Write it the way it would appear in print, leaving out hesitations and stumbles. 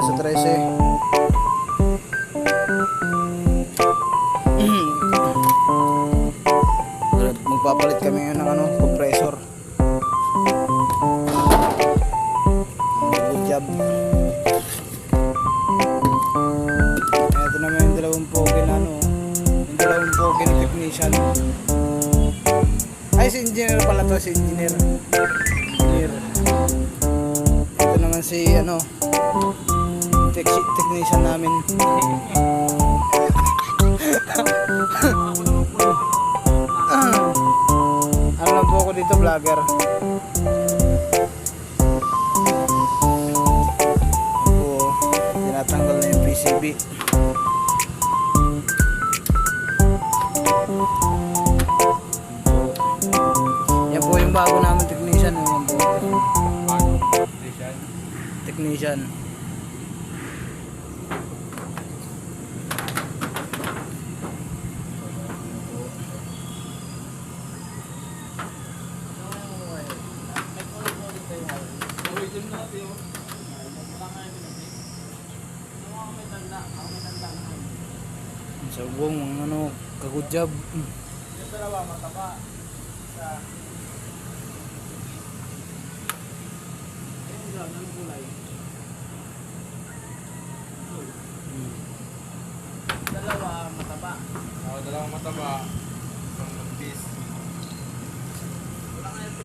sa 13. Magpapalit kami ng compressor. Good job. Ito naman yung dalawang pogi na yung dalawang pogi na technician. Ay, si engineer pala to, si engineer. Ito naman si technician namin. Ano lang po ako dito, vlogger. Oo, tinatanggal na yung PCB. Yan po yung bago namin technician. Technician. So buong ka-good job. Yung dalawa mataba. Sa anong kulay? Dalawa mataba. Dalawang mataba. Isang manipis.